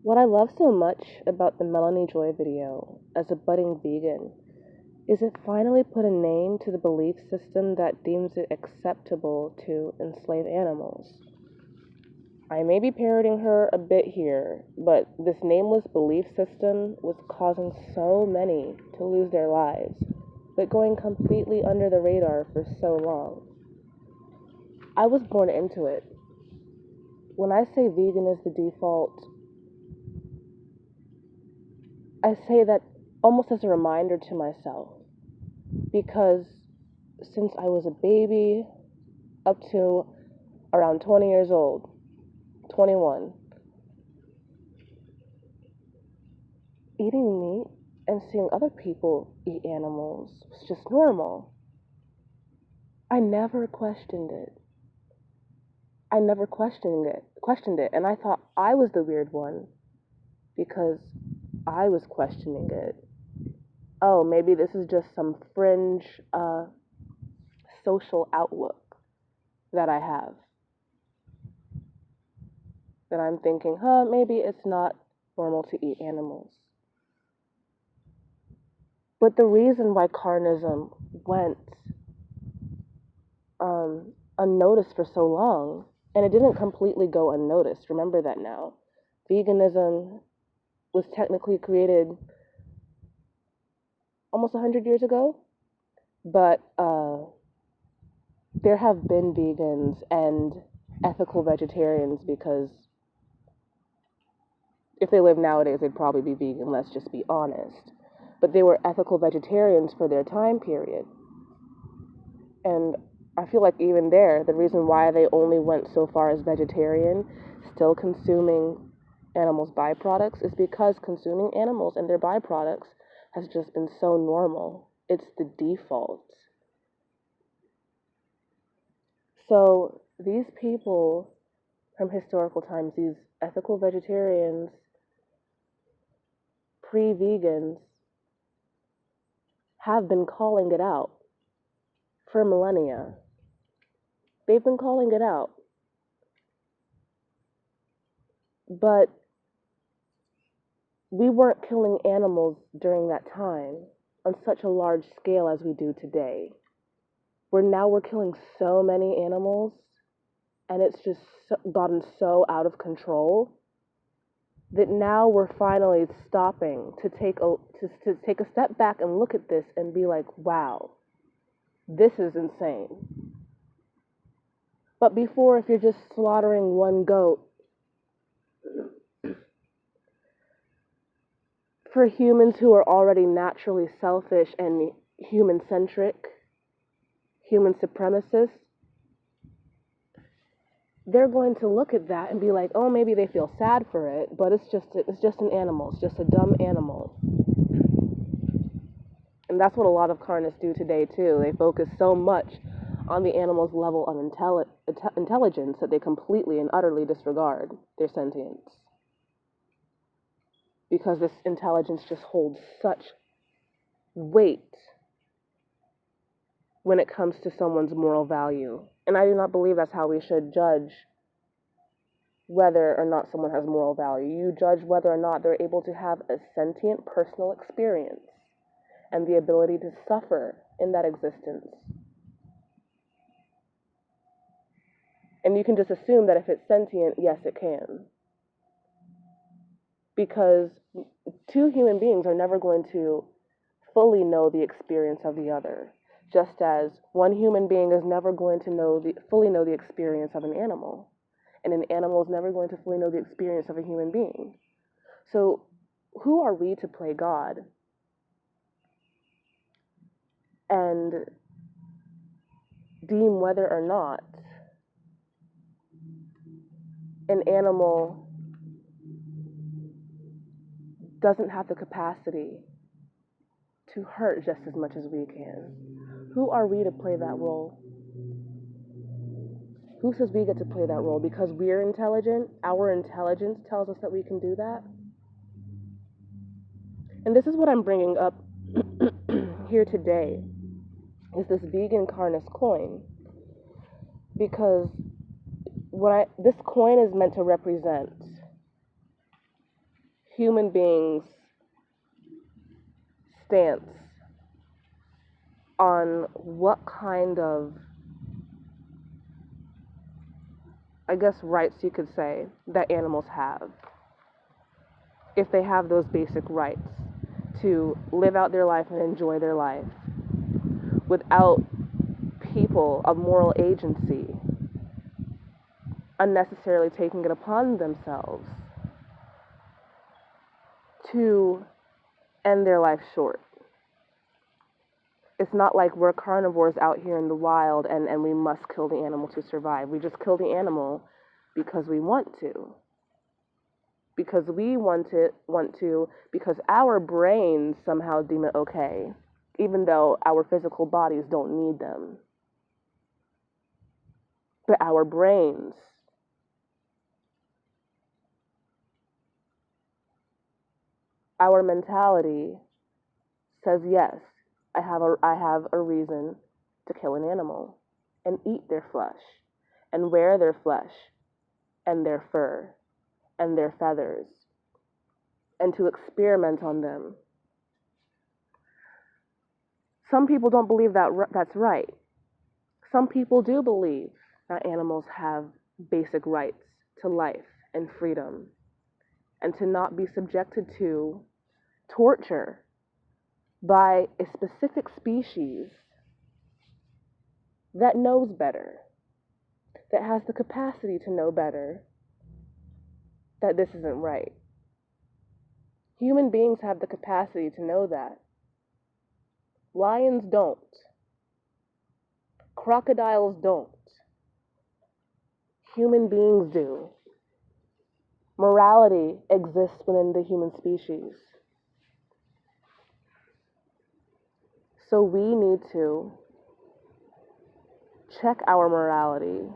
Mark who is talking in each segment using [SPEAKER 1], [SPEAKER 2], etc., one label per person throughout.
[SPEAKER 1] What I love so much about the Melanie Joy video as a budding vegan is it finally put a name to the belief system that deems it acceptable to enslave animals. I may be parroting her a bit here, but this nameless belief system was causing so many to lose their lives, but going completely under the radar for so long. I was born into it. When I say vegan is the default, I say that almost as a reminder to myself, because since I was a baby up to around 20 years old, 21, eating meat and seeing other people eat animals was just normal. I never questioned it. questioned it, and I thought I was the weird one because I was questioning it. Oh, maybe this is just some fringe social outlook that I have. That I'm thinking, maybe it's not normal to eat animals. But the reason why carnism went unnoticed for so long, and it didn't completely go unnoticed, remember that now. Veganism was technically created almost 100 years ago, but there have been vegans and ethical vegetarians, because if they live nowadays, they'd probably be vegan, let's just be honest. But they were ethical vegetarians for their time period. And I feel like even there, the reason why they only went so far as vegetarian, still consuming animals' byproducts, is because consuming animals and their byproducts has just been so normal. It's the default. So these people from historical times, these ethical vegetarians, pre-vegans, have been calling it out for millennia. They've been calling it out. But we weren't killing animals during that time on such a large scale as we do today. We're killing so many animals, and it's just gotten so out of control that now we're finally stopping to take a step back and look at this and be like, wow, this is insane. But before, if you're just slaughtering one goat for humans who are already naturally selfish and human-centric, human supremacists, they're going to look at that and be like, oh, maybe they feel sad for it, but it's just an animal. It's just a dumb animal. And that's what a lot of carnists do today, too. They focus so much on the animal's level of intelligence that they completely and utterly disregard their sentience. Because this intelligence just holds such weight when it comes to someone's moral value. And I do not believe that's how we should judge whether or not someone has moral value. You judge whether or not they're able to have a sentient personal experience and the ability to suffer in that existence. And you can just assume that if it's sentient, yes, it can. Because two human beings are never going to fully know the experience of the other, just as one human being is never going to fully know the experience of an animal, and an animal is never going to fully know the experience of a human being. So who are we to play God and deem whether or not an animal doesn't have the capacity to hurt just as much as we can? Who are we to play that role? Who says we get to play that role? Because we're intelligent, our intelligence tells us that we can do that? And this is what I'm bringing up here today, is this Vegan-Carnist Coin. Because this coin is meant to represent human beings' stance on what kind of, I guess, rights you could say that animals have, if they have those basic rights to live out their life and enjoy their life without people of moral agency unnecessarily taking it upon themselves to end their life short. It's not like we're carnivores out here in the wild and we must kill the animal to survive. We just kill the animal because we want to. Because we want to, because our brains somehow deem it okay, even though our physical bodies don't need them. But our brains, our mentality says, yes, I have a reason to kill an animal and eat their flesh and wear their flesh and their fur and their feathers and to experiment on them. Some people don't believe that that's right. Some people do believe that animals have basic rights to life and freedom and to not be subjected to torture by a specific species that knows better, that has the capacity to know better, that this isn't right. Human beings have the capacity to know that. Lions don't. Crocodiles don't. Human beings do. Morality exists within the human species. So we need to check our morality.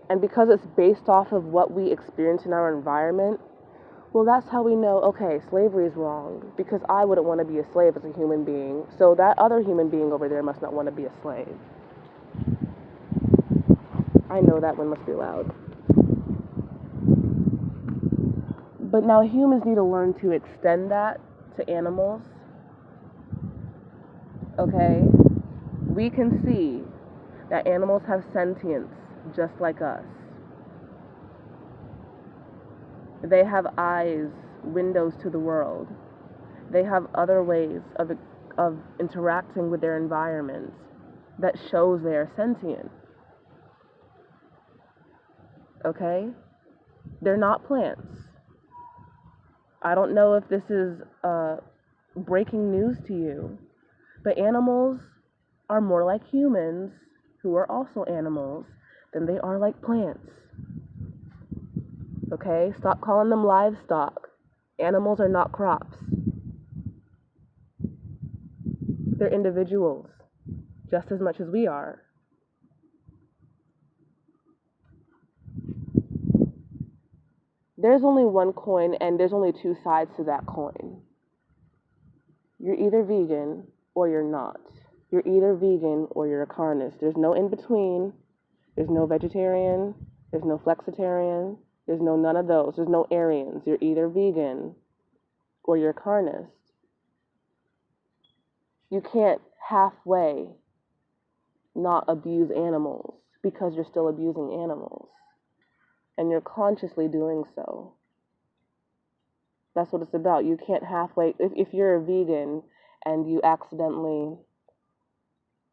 [SPEAKER 1] And because it's based off of what we experience in our environment, well, that's how we know, okay, slavery is wrong, because I wouldn't want to be a slave as a human being, so that other human being over there must not want to be a slave. I know that one must be loud. But now humans need to learn to extend that to animals. Okay? We can see that animals have sentience just like us. They have eyes, windows to the world. They have other ways of interacting with their environment that shows they are sentient. Okay? They're not plants. I don't know if this is breaking news to you, but animals are more like humans, who are also animals, than they are like plants. Okay? Stop calling them livestock. Animals are not crops. They're individuals, just as much as we are. There's only one coin, and there's only two sides to that coin. You're either vegan or you're not. You're either vegan or you're a carnist. There's no in between. There's no vegetarian. There's no flexitarian. There's no none of those. There's no Aryans. You're either vegan or you're carnist. You can't halfway not abuse animals because you're still abusing animals. And you're consciously doing so. That's what it's about. You can't halfway, if you're a vegan and you accidentally,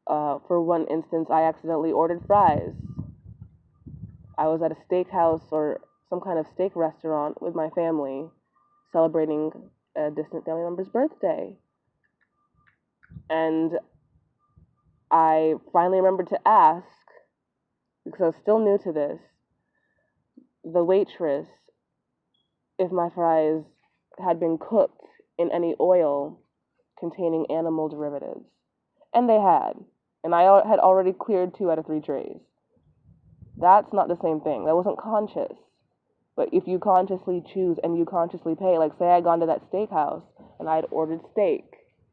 [SPEAKER 1] for one instance, I accidentally ordered fries. I was at a steakhouse or some kind of steak restaurant with my family celebrating a distant family member's birthday. And I finally remembered to ask, because I was still new to this, the waitress if my fries had been cooked in any oil containing animal derivatives. And they had. And I had already cleared 2 out of 3 trays. That's not the same thing. That wasn't conscious. But if you consciously choose and you consciously pay, like say I'd gone to that steakhouse and I'd ordered steak,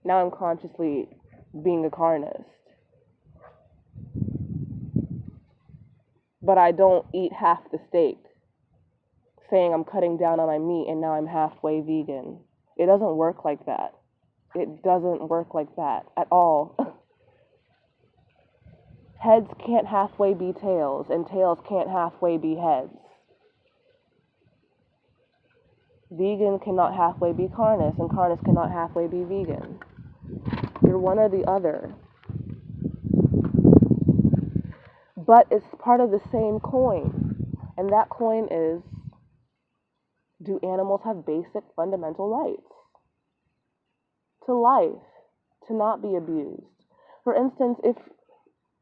[SPEAKER 1] now I'm consciously being a carnist. But I don't eat half the steak. saying I'm cutting down on my meat and now I'm halfway vegan. It doesn't work like that. It doesn't work like that at all. Heads can't halfway be tails, and tails can't halfway be heads. Vegan cannot halfway be carnist, and carnist cannot halfway be vegan. You're one or the other. But it's part of the same coin. And that coin is, do animals have basic fundamental rights? To life, to not be abused. For instance, if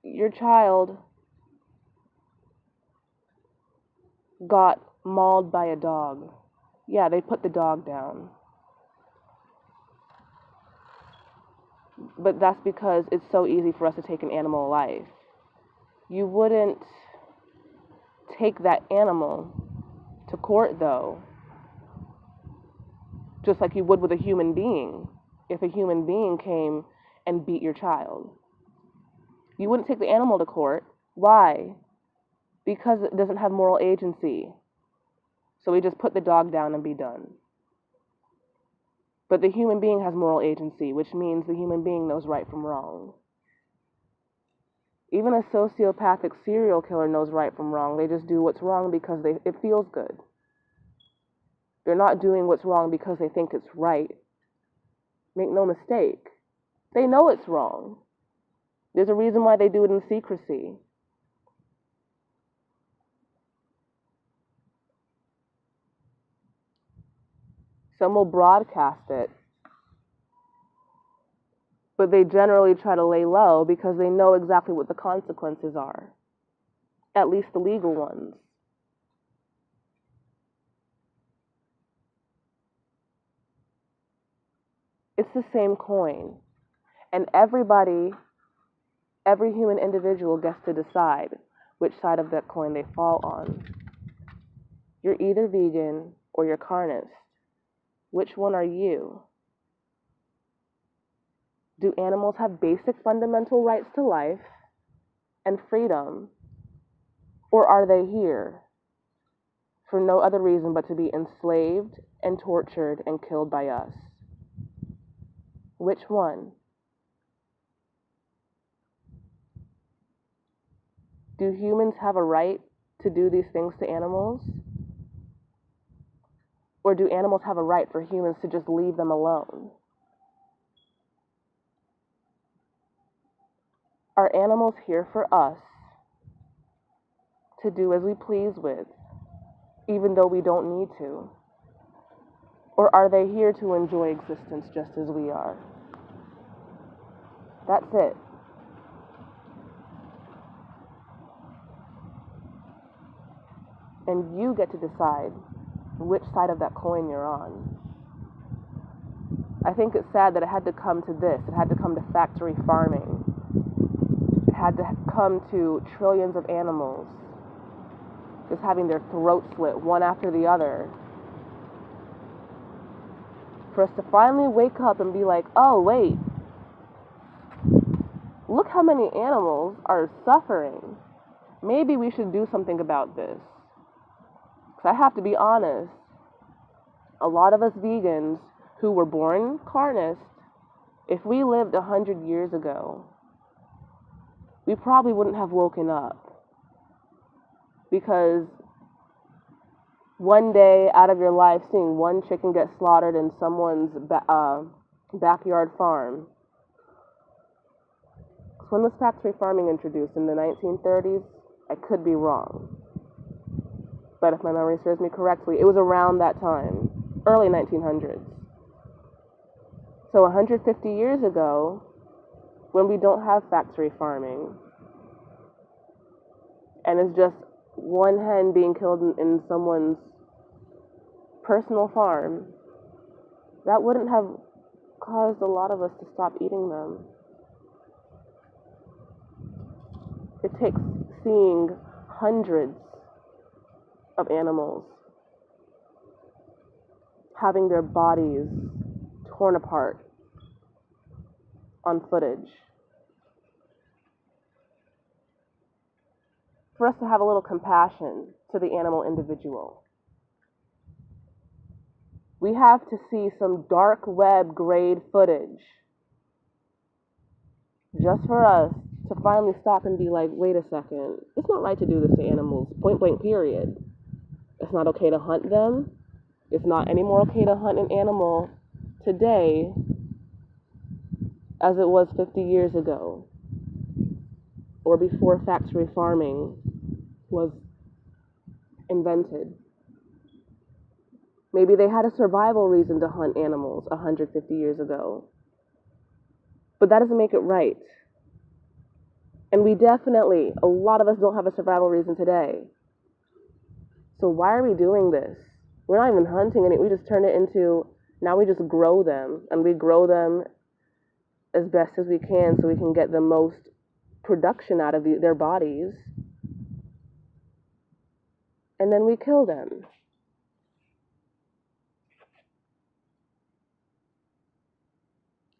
[SPEAKER 1] your child got mauled by a dog, yeah, they put the dog down. But that's because it's so easy for us to take an animal life. You wouldn't take that animal to court, though, just like you would with a human being. If a human being came and beat your child, you wouldn't take the animal to court. Why? Because it doesn't have moral agency. So we just put the dog down and be done. But the human being has moral agency, which means the human being knows right from wrong. Even a sociopathic serial killer knows right from wrong. They just do what's wrong because it feels good. They're not doing what's wrong because they think it's right. Make no mistake. They know it's wrong. There's a reason why they do it in secrecy. Some will broadcast it, but they generally try to lay low because they know exactly what the consequences are, at least the legal ones. It's the same coin, and every human individual gets to decide which side of that coin they fall on. You're either vegan or you're carnist. Which one are you? Do animals have basic fundamental rights to life and freedom? Or are they here for no other reason but to be enslaved and tortured and killed by us? Which one? Do humans have a right to do these things to animals? Or do animals have a right for humans to just leave them alone? Are animals here for us to do as we please with, even though we don't need to? Or are they here to enjoy existence just as we are? That's it. And you get to decide which side of that coin you're on. I think it's sad that it had to come to this. It had to come to factory farming. It had to come to trillions of animals just having their throats slit one after the other, for us to finally wake up and be like, oh wait, look how many animals are suffering. Maybe we should do something about this. Because I have to be honest, a lot of us vegans who were born carnist, if we lived 100 years ago, we probably wouldn't have woken up. Because one day out of your life, seeing one chicken get slaughtered in someone's backyard farm. When was factory farming introduced? In the 1930s? I could be wrong. But if my memory serves me correctly, it was around that time, early 1900s. So 150 years ago, when we don't have factory farming, and it's just one hen being killed in someone's personal farm, that wouldn't have caused a lot of us to stop eating them. It takes seeing hundreds of animals having their bodies torn apart on footage for us to have a little compassion to the animal individual. We have to see some dark web grade footage just for us to finally stop and be like, wait a second, it's not right to do this to animals, point blank period. It's not okay to hunt them. It's not any more okay to hunt an animal today as it was 50 years ago or before factory farming was invented. Maybe they had a survival reason to hunt animals 150 years ago. But that doesn't make it right. And we definitely, a lot of us don't have a survival reason today. So why are we doing this? We're not even hunting it. We just turn it into, now we just grow them. And we grow them as best as we can so we can get the most production out of their bodies. And then we kill them.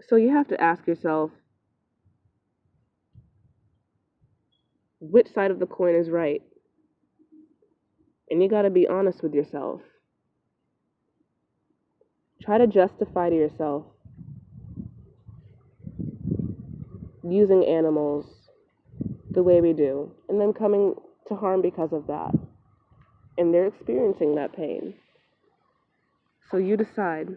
[SPEAKER 1] So you have to ask yourself, which side of the coin is right? And you got to be honest with yourself. Try to justify to yourself using animals the way we do, and them coming to harm because of that. And they're experiencing that pain. So you decide.